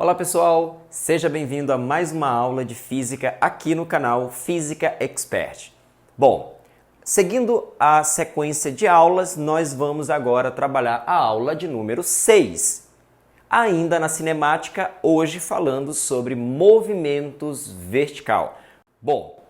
Olá pessoal, seja bem-vindo a mais uma aula de Física aqui no canal Física Expert. Bom, seguindo a sequência de aulas, nós vamos agora trabalhar a aula de número 6. Ainda na cinemática, hoje falando sobre movimentos vertical. Bom,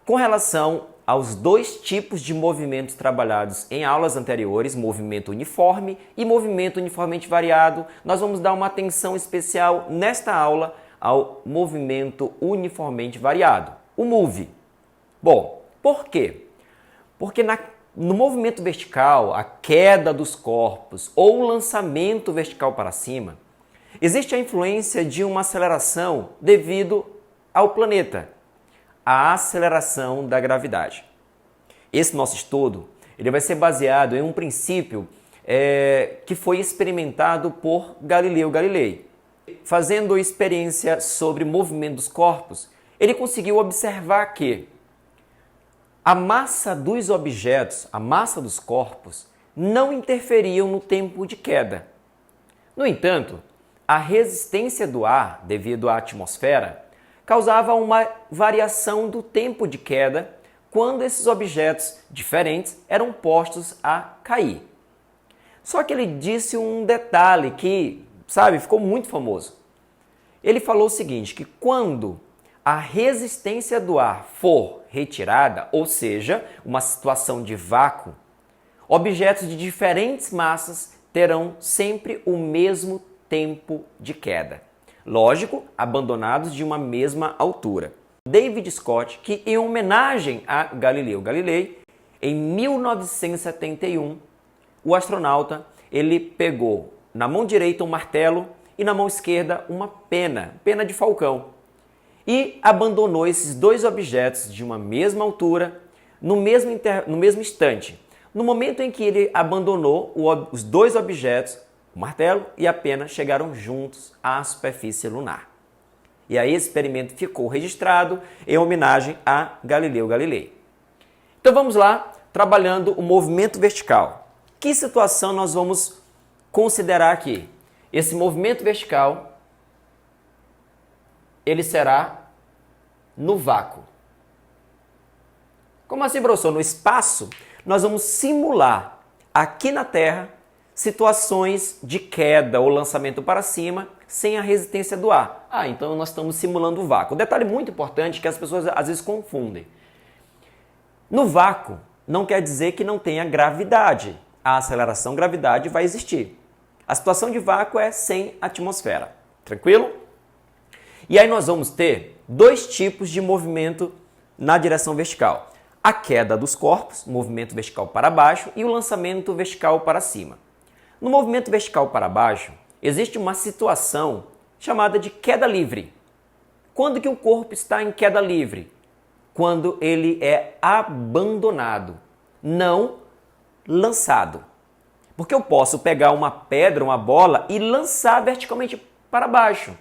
com relação aos dois tipos de movimentos trabalhados em aulas anteriores, movimento uniforme e movimento uniformemente variado, nós vamos dar uma atenção especial nesta aula ao movimento uniformemente variado, o MOVE. Bom, por quê? Porque no movimento vertical, a queda dos corpos ou o lançamento vertical para cima, existe a influência de uma aceleração devido ao planeta, a aceleração da gravidade. Esse nosso estudo ele vai ser baseado em um princípio que foi experimentado por Galileu Galilei. Fazendo experiência sobre movimento dos corpos, ele conseguiu observar que a massa dos objetos, a massa dos corpos, não interferiam no tempo de queda. No entanto, a resistência do ar, devido à atmosfera, causava uma variação do tempo de queda quando esses objetos diferentes eram postos a cair. Só que ele disse um detalhe que, ficou muito famoso. Ele falou o seguinte, que quando a resistência do ar for retirada, ou seja, uma situação de vácuo, objetos de diferentes massas terão sempre o mesmo tempo de queda. Lógico, abandonados de uma mesma altura. David Scott, que em homenagem a Galileu Galilei, em 1971, o astronauta ele pegou na mão direita um martelo e na mão esquerda uma pena de falcão, e abandonou esses dois objetos de uma mesma altura no mesmo instante. No momento em que ele abandonou os dois objetos, o martelo e a pena chegaram juntos à superfície lunar. E aí esse experimento ficou registrado em homenagem a Galileu Galilei. Então vamos lá, trabalhando o movimento vertical. Que situação nós vamos considerar aqui? Esse movimento vertical, ele será no vácuo. Como assim, professor? No espaço, nós vamos simular aqui na Terra situações de queda ou lançamento para cima sem a resistência do ar. Então nós estamos simulando o vácuo. Um detalhe muito importante que as pessoas às vezes confundem. No vácuo não quer dizer que não tenha gravidade. A aceleração gravidade vai existir. A situação de vácuo é sem atmosfera. Tranquilo? E aí nós vamos ter dois tipos de movimento na direção vertical. A queda dos corpos, movimento vertical para baixo, e o lançamento vertical para cima. No movimento vertical para baixo, existe uma situação chamada de queda livre. Quando que o corpo está em queda livre? Quando ele é abandonado, não lançado. Porque eu posso pegar uma pedra, uma bola e lançar verticalmente para baixo.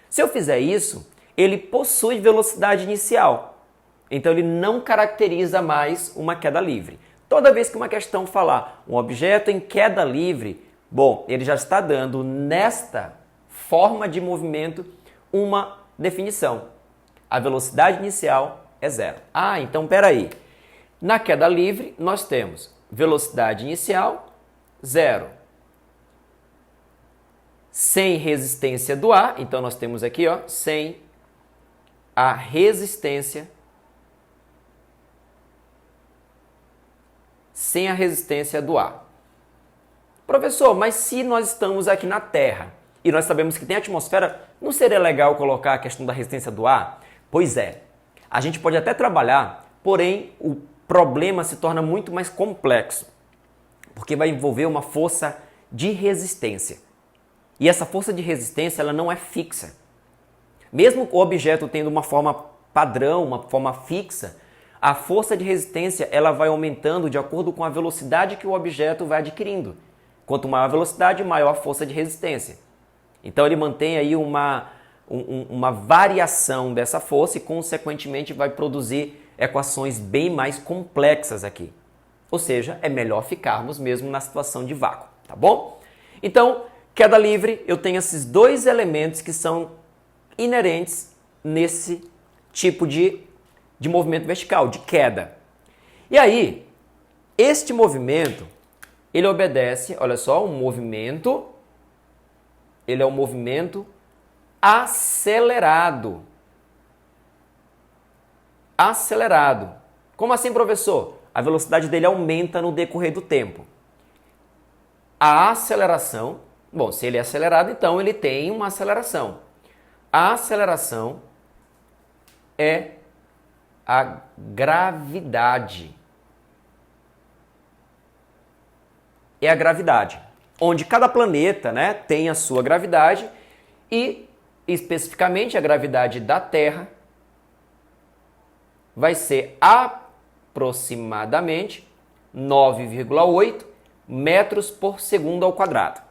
Se eu fizer isso, ele possui velocidade inicial. Então ele não caracteriza mais uma queda livre. Toda vez que uma questão falar um objeto em queda livre, bom, ele já está dando nesta forma de movimento uma definição. A velocidade inicial é zero. Então peraí. Na queda livre nós temos velocidade inicial zero. Sem resistência do ar, então nós temos aqui, sem a resistência do ar. Professor, mas se nós estamos aqui na Terra e nós sabemos que tem atmosfera, não seria legal colocar a questão da resistência do ar? Pois é, a gente pode até trabalhar, porém o problema se torna muito mais complexo, porque vai envolver uma força de resistência. E essa força de resistência ela não é fixa. Mesmo o objeto tendo uma forma padrão, uma forma fixa, a força de resistência ela vai aumentando de acordo com a velocidade que o objeto vai adquirindo. Quanto maior a velocidade, maior a força de resistência. Então ele mantém aí uma variação dessa força e, consequentemente, vai produzir equações bem mais complexas aqui. Ou seja, é melhor ficarmos mesmo na situação de vácuo, tá bom? Então, Queda livre, eu tenho esses dois elementos que são inerentes nesse tipo de movimento vertical, de queda. E aí, este movimento, ele obedece, olha só, um movimento, ele é um movimento acelerado. Acelerado. Como assim, professor? A velocidade dele aumenta no decorrer do tempo. A aceleração, bom, se ele é acelerado, então ele tem uma aceleração. A aceleração é a gravidade. É a gravidade, onde cada planeta, né, tem a sua gravidade e, especificamente, a gravidade da Terra vai ser aproximadamente 9,8 metros por segundo ao quadrado.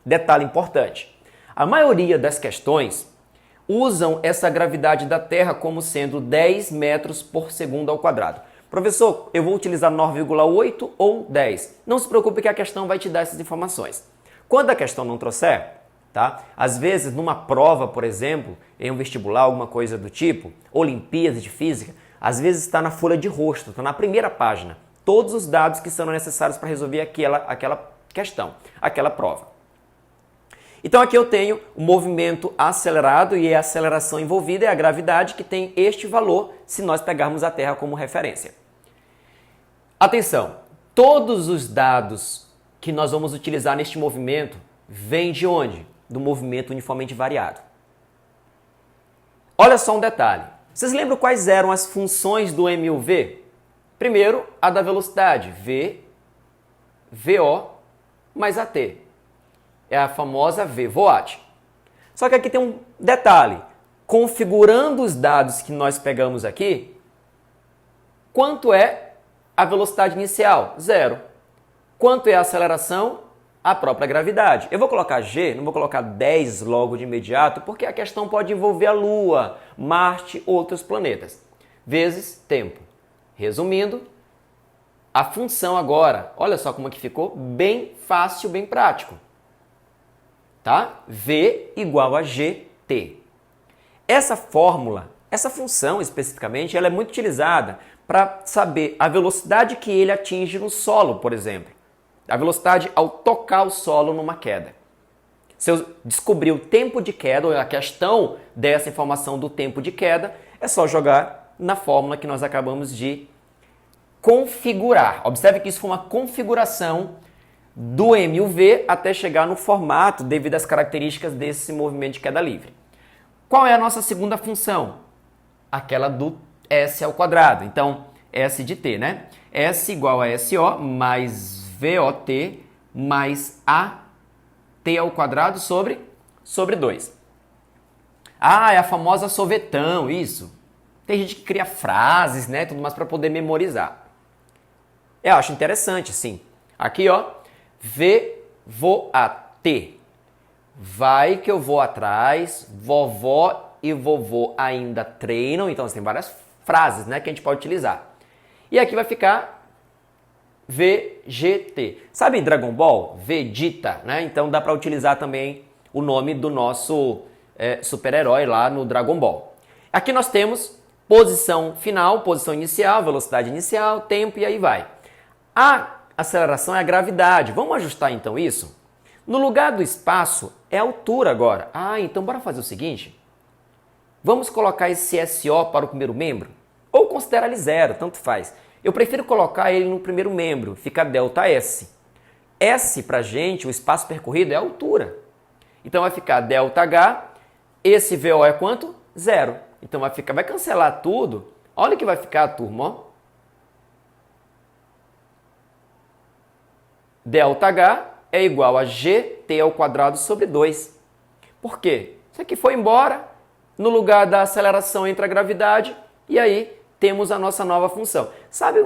Detalhe importante, a maioria das questões usam essa gravidade da Terra como sendo 10 metros por segundo ao quadrado. Professor, eu vou utilizar 9,8 ou 10. Não se preocupe que a questão vai te dar essas informações. Quando a questão não trouxer, tá? Às vezes, numa prova, por exemplo, em um vestibular, alguma coisa do tipo, Olimpíadas de Física, às vezes está na folha de rosto, está na primeira página, todos os dados que são necessários para resolver aquela questão, aquela prova. Então aqui eu tenho o movimento acelerado e a aceleração envolvida é a gravidade que tem este valor se nós pegarmos a Terra como referência. Atenção, todos os dados que nós vamos utilizar neste movimento vêm de onde? Do movimento uniformemente variado. Olha só um detalhe. Vocês lembram quais eram as funções do m e o v? Primeiro, a da velocidade, v, vo mais at. É a famosa v-voat. Só que aqui tem um detalhe. Configurando os dados que nós pegamos aqui, quanto é a velocidade inicial? 0. Quanto é a aceleração? A própria gravidade. Eu vou colocar g, não vou colocar 10 logo de imediato, porque a questão pode envolver a Lua, Marte, outros planetas. Vezes tempo. Resumindo, a função agora, olha só como que ficou, bem fácil, bem prático. Tá? V igual a gt. Essa fórmula, essa função especificamente, ela é muito utilizada para saber a velocidade que ele atinge no solo, por exemplo. A velocidade ao tocar o solo numa queda. Se eu descobrir o tempo de queda, ou a questão dessa informação do tempo de queda, é só jogar na fórmula que nós acabamos de configurar. Observe que isso foi uma configuração do m e o v até chegar no formato devido às características desse movimento de queda livre. Qual é a nossa segunda função? Aquela do s ao quadrado. Então, s de t, né? S igual a SO mais VOT mais AT ao quadrado sobre 2. Ah, é a famosa sorvetão, isso. Tem gente que cria frases, né, tudo mais para poder memorizar. Eu acho interessante, sim. Aqui, ó, VOAT. Vai que eu vou atrás, vovó e vovô ainda treinam, então tem várias frases, né, que a gente pode utilizar. E aqui vai ficar VGT. Sabe em Dragon Ball? Vegeta, né? Então dá para utilizar também o nome do nosso super-herói lá no Dragon Ball. Aqui nós temos posição final, posição inicial, velocidade inicial, tempo e aí vai. A aceleração é a gravidade. Vamos ajustar então isso? No lugar do espaço é a altura agora. Ah, então bora fazer o seguinte. Vamos colocar esse SO para o primeiro membro? Ou considerar ele 0, tanto faz. Eu prefiro colocar ele no primeiro membro, fica ΔS. S pra gente, o espaço percorrido, é a altura. Então vai ficar ΔH, esse VO é quanto? 0. Então vai cancelar tudo. Olha o que vai ficar, turma, ó. ΔH é igual a GT ao quadrado sobre 2. Por quê? Isso aqui foi embora, no lugar da aceleração entra a gravidade, e aí temos a nossa nova função. Sabe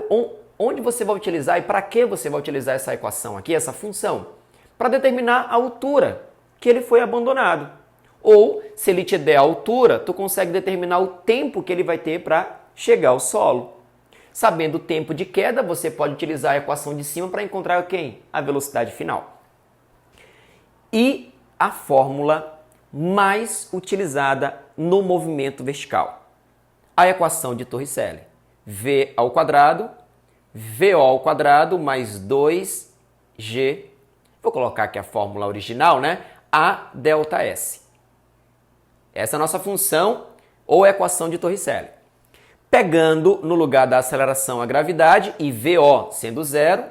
onde você vai utilizar e para que você vai utilizar essa equação aqui, essa função? Para determinar a altura que ele foi abandonado. Ou, se ele te der a altura, tu consegue determinar o tempo que ele vai ter para chegar ao solo. Sabendo o tempo de queda, você pode utilizar a equação de cima para encontrar quem? A velocidade final. E a fórmula mais utilizada no movimento vertical. A equação de Torricelli. V ao quadrado, VO ao quadrado mais 2G, vou colocar aqui a fórmula original, né? A delta S. Essa é a nossa função ou equação de Torricelli. Pegando no lugar da aceleração a gravidade e VO sendo zero,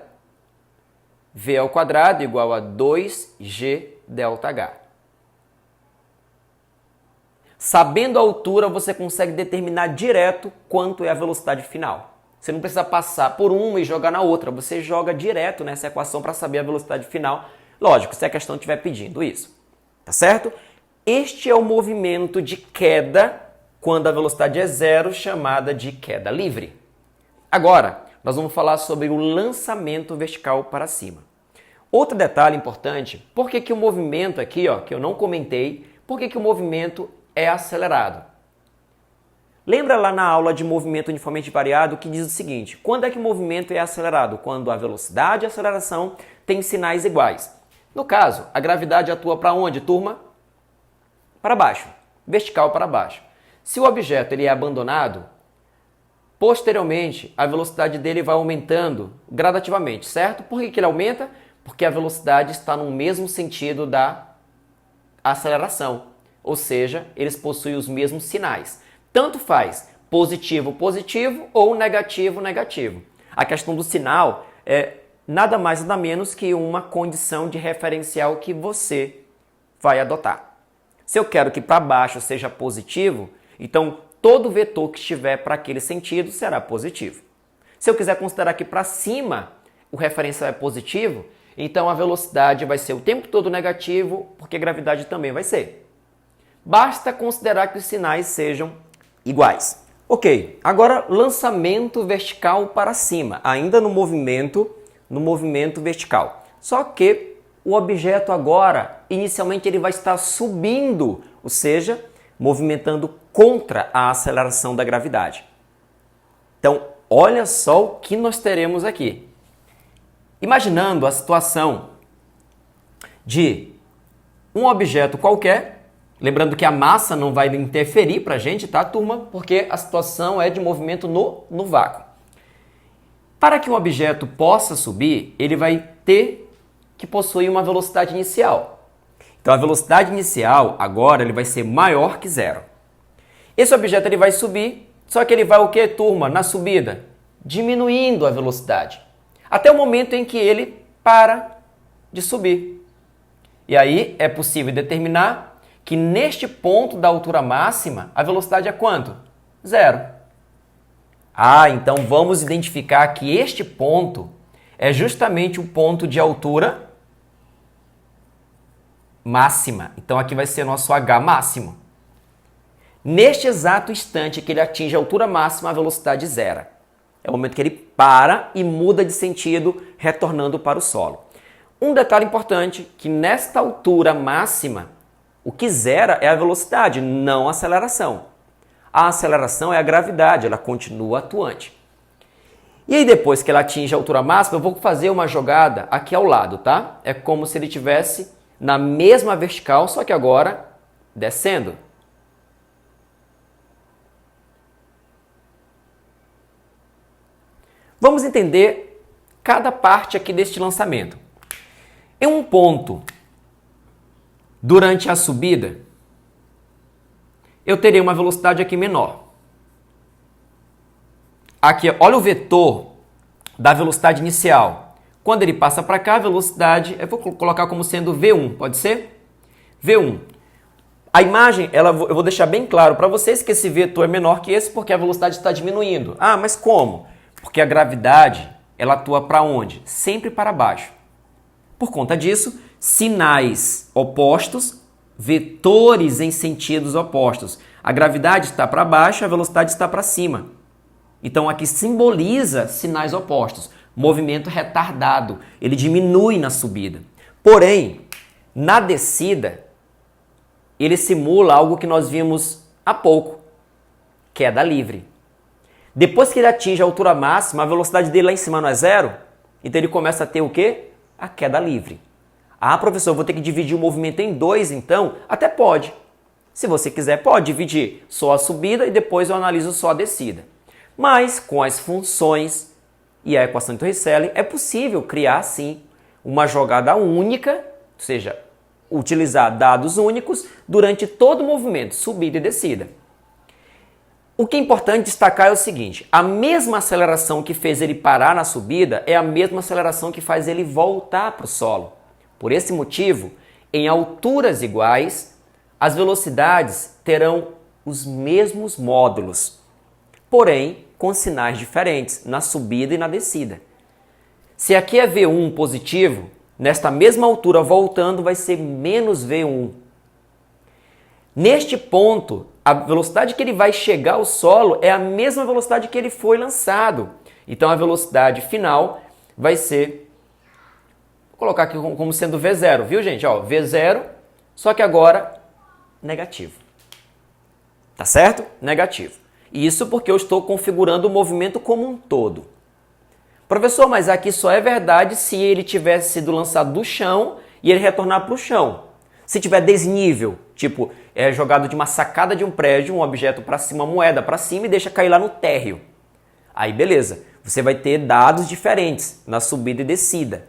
V ao quadrado igual a 2G delta H. Sabendo a altura, você consegue determinar direto quanto é a velocidade final. Você não precisa passar por uma e jogar na outra. Você joga direto nessa equação para saber a velocidade final. Lógico, se a questão estiver pedindo isso. Tá certo? Este é o movimento de queda quando a velocidade é zero, chamada de queda livre. Agora, nós vamos falar sobre o lançamento vertical para cima. Outro detalhe importante, por que o movimento aqui, ó, que eu não comentei, por que o movimento é acelerado? Lembra lá na aula de movimento uniformemente variado que diz o seguinte: quando é que o movimento é acelerado? Quando a velocidade e a aceleração têm sinais iguais. No caso, a gravidade atua para onde, turma? Para baixo, vertical para baixo. Se o objeto ele é abandonado, posteriormente a velocidade dele vai aumentando gradativamente, certo? Por que ele aumenta? Porque a velocidade está no mesmo sentido da aceleração, ou seja, eles possuem os mesmos sinais. Tanto faz positivo, positivo ou negativo, negativo. A questão do sinal é nada mais nada menos que uma condição de referencial que você vai adotar. Se eu quero que para baixo seja positivo, então todo vetor que estiver para aquele sentido será positivo. Se eu quiser considerar que para cima o referencial é positivo, então a velocidade vai ser o tempo todo negativo, porque a gravidade também vai ser. Basta considerar que os sinais sejam iguais. Ok, agora lançamento vertical para cima, ainda no movimento vertical. Só que o objeto agora, inicialmente ele vai estar subindo, ou seja, movimentando contra a aceleração da gravidade. Então, olha só o que nós teremos aqui. Imaginando a situação de um objeto qualquer, lembrando que a massa não vai interferir para a gente, tá, turma? Porque a situação é de movimento no vácuo. Para que um objeto possa subir, ele vai ter que possuir uma velocidade inicial. Então, a velocidade inicial, agora, ele vai ser maior que zero. Esse objeto ele vai subir, só que ele vai o quê, turma? Na subida? Diminuindo a velocidade. Até o momento em que ele para de subir. E aí é possível determinar que neste ponto da altura máxima, a velocidade é quanto? Zero. Ah, então vamos identificar que este ponto é justamente o ponto de altura máxima. Então aqui vai ser nosso H máximo. Neste exato instante que ele atinge a altura máxima, a velocidade zera. É o momento que ele para e muda de sentido, retornando para o solo. Um detalhe importante, que nesta altura máxima, o que zera é a velocidade, não a aceleração. A aceleração é a gravidade, ela continua atuante. E aí depois que ela atinge a altura máxima, eu vou fazer uma jogada aqui ao lado, tá? É como se ele estivesse na mesma vertical, só que agora descendo. Vamos entender cada parte aqui deste lançamento. Em um ponto, durante a subida, eu terei uma velocidade aqui menor. Aqui, olha o vetor da velocidade inicial. Quando ele passa para cá, a velocidade, eu vou colocar como sendo V1, pode ser? V1. A imagem, eu vou deixar bem claro para vocês que esse vetor é menor que esse porque a velocidade está diminuindo. Ah, mas como? Porque a gravidade, ela atua para onde? Sempre para baixo. Por conta disso, sinais opostos, vetores em sentidos opostos. A gravidade está para baixo, a velocidade está para cima. Então aqui simboliza sinais opostos. Movimento retardado, ele diminui na subida. Porém, na descida, ele simula algo que nós vimos há pouco, queda livre. Depois que ele atinge a altura máxima, a velocidade dele lá em cima não é zero, então ele começa a ter o quê? A queda livre. Ah, professor, eu vou ter que dividir o movimento em dois, então? Até pode. Se você quiser, pode dividir só a subida e depois eu analiso só a descida. Mas com as funções e a equação de Torricelli, é possível criar, sim, uma jogada única, ou seja, utilizar dados únicos durante todo o movimento, subida e descida. O que é importante destacar é o seguinte, a mesma aceleração que fez ele parar na subida é a mesma aceleração que faz ele voltar para o solo. Por esse motivo, em alturas iguais, as velocidades terão os mesmos módulos, porém com sinais diferentes na subida e na descida. Se aqui é V1 positivo, nesta mesma altura voltando vai ser menos V1. Neste ponto, a velocidade que ele vai chegar ao solo é a mesma velocidade que ele foi lançado. Então a velocidade final vai ser, vou colocar aqui como sendo V0, viu gente? Ó, V0, só que agora negativo. Tá certo? Negativo. Isso porque eu estou configurando o movimento como um todo. Professor, mas aqui só é verdade se ele tivesse sido lançado do chão e ele retornar para o chão. Se tiver desnível, tipo, jogado de uma sacada de um prédio, um objeto para cima, uma moeda para cima e deixa cair lá no térreo. Aí beleza, você vai ter dados diferentes na subida e descida.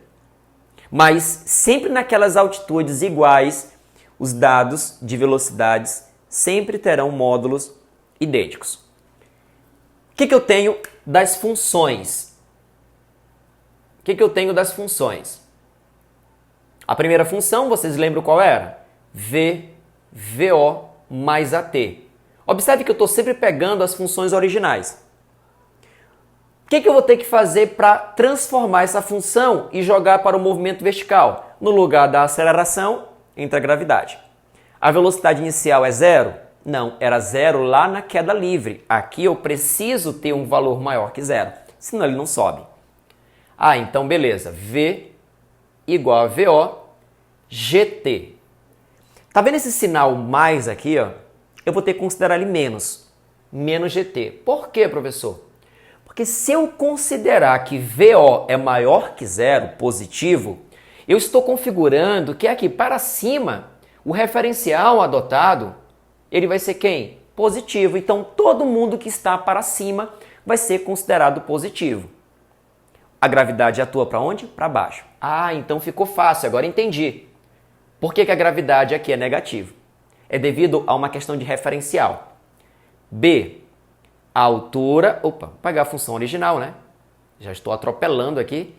Mas sempre naquelas altitudes iguais, os dados de velocidades sempre terão módulos idênticos. O que eu tenho das funções? O que eu tenho das funções? A primeira função, vocês lembram qual era? VO mais AT. Observe que eu estou sempre pegando as funções originais. O que eu vou ter que fazer para transformar essa função e jogar para o movimento vertical? No lugar da aceleração, entra a gravidade. A velocidade inicial é zero? Não, era zero lá na queda livre. Aqui eu preciso ter um valor maior que zero, senão ele não sobe. Ah, então beleza. V igual a VO, GT. Tá vendo esse sinal mais aqui, ó? Eu vou ter que considerar ele menos. Menos GT. Por quê, professor? Porque se eu considerar que VO é maior que zero, positivo, eu estou configurando que aqui para cima, o referencial adotado, ele vai ser quem? Positivo. Então, todo mundo que está para cima vai ser considerado positivo. A gravidade atua para onde? Para baixo. Ah, então ficou fácil, agora entendi. Por que a gravidade aqui é negativa? É devido a uma questão de referencial. B, a altura... Opa, vou pegar a função original, né? Já estou atropelando aqui.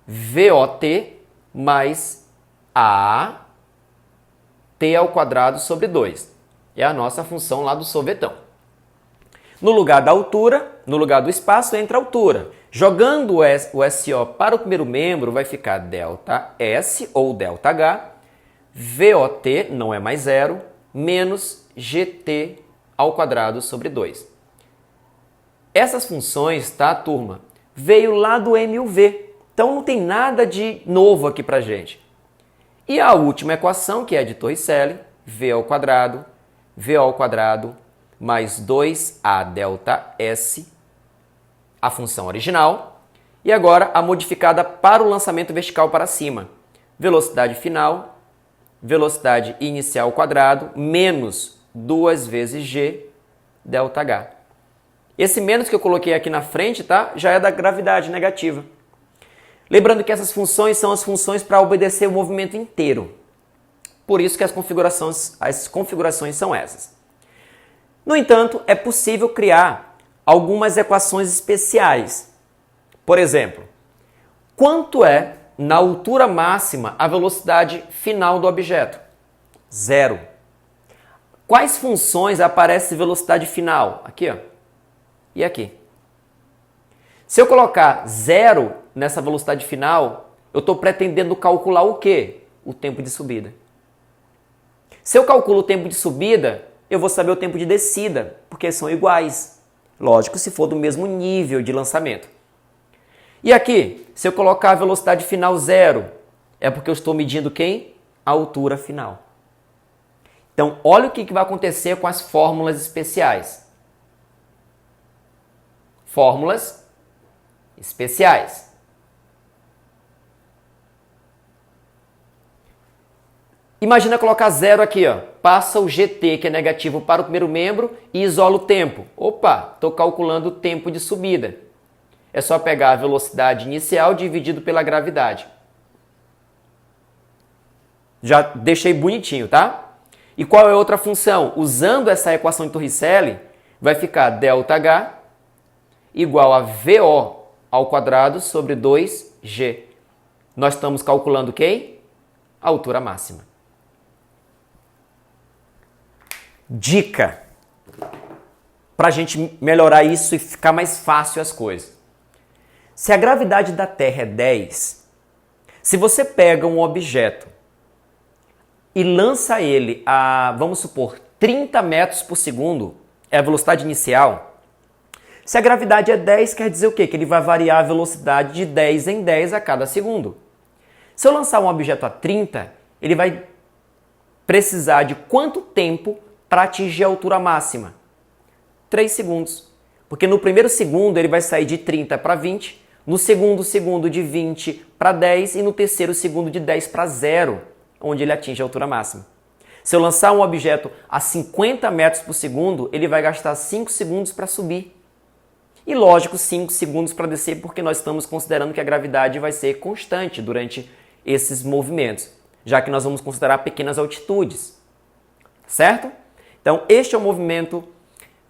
VOT mais AT ao quadrado sobre 2. É a nossa função lá do sorvetão. No lugar da altura, no lugar do espaço, entra a altura. Jogando o SO para o primeiro membro, vai ficar ΔS ou ΔH, VOT, não é mais zero, menos GT ao quadrado sobre 2. Essas funções, tá, turma, veio lá do M e o V. Então não tem nada de novo aqui pra gente. E a última equação, que é de Torricelli, V ao quadrado mais 2A ΔS, a função original, e agora a modificada para o lançamento vertical para cima. Velocidade final, velocidade inicial ao quadrado, menos 2 vezes G ΔH. Esse menos que eu coloquei aqui na frente, tá? Já é da gravidade negativa. Lembrando que essas funções são as funções para obedecer o movimento inteiro. Por isso que as configurações são essas. No entanto, é possível criar algumas equações especiais. Por exemplo, quanto é, na altura máxima, a velocidade final do objeto? Zero. Quais funções aparece velocidade final? Aqui, ó. E aqui. Se eu colocar zero nessa velocidade final, eu estou pretendendo calcular o quê? O tempo de subida. Se eu calculo o tempo de subida, eu vou saber o tempo de descida, porque são iguais. Lógico, se for do mesmo nível de lançamento. E aqui, se eu colocar a velocidade final zero, é porque eu estou medindo quem? A altura final. Então, olha o que vai acontecer com as fórmulas especiais. Fórmulas especiais. Imagina colocar zero aqui, ó. Passa o GT, que é negativo, para o primeiro membro e isola o tempo. Opa, estou calculando o tempo de subida. É só pegar a velocidade inicial dividido pela gravidade. Já deixei bonitinho, tá? E qual é a outra função? Usando essa equação de Torricelli, vai ficar ΔH igual a VO ao quadrado sobre 2G. Nós estamos calculando quem? A altura máxima. Dica para a gente melhorar isso e ficar mais fácil as coisas. Se a gravidade da Terra é 10, se você pega um objeto e lança ele a, vamos supor, 30 metros por segundo, é a velocidade inicial. Se a gravidade é 10, quer dizer o quê? Que ele vai variar a velocidade de 10 em 10 a cada segundo. Se eu lançar um objeto a 30, ele vai precisar de quanto tempo para atingir a altura máxima? 3 segundos. Porque no primeiro segundo ele vai sair de 30 para 20, no segundo segundo de 20 para 10 e no terceiro segundo de 10 para 0, onde ele atinge a altura máxima. Se eu lançar um objeto a 50 metros por segundo, ele vai gastar 5 segundos para subir. E lógico, 5 segundos para descer, porque nós estamos considerando que a gravidade vai ser constante durante esses movimentos, já que nós vamos considerar pequenas altitudes. Certo? Então, este é o movimento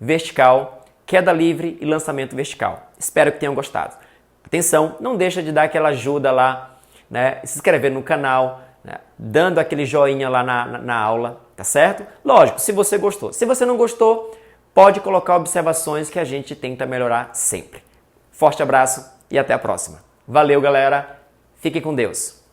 vertical, queda livre e lançamento vertical. Espero que tenham gostado. Atenção, não deixa de dar aquela ajuda lá, né? Se inscrever no canal, né? Dando aquele joinha lá na aula, tá certo? Lógico, se você gostou. Se você não gostou, pode colocar observações que a gente tenta melhorar sempre. Forte abraço e até a próxima. Valeu, galera. Fiquem com Deus.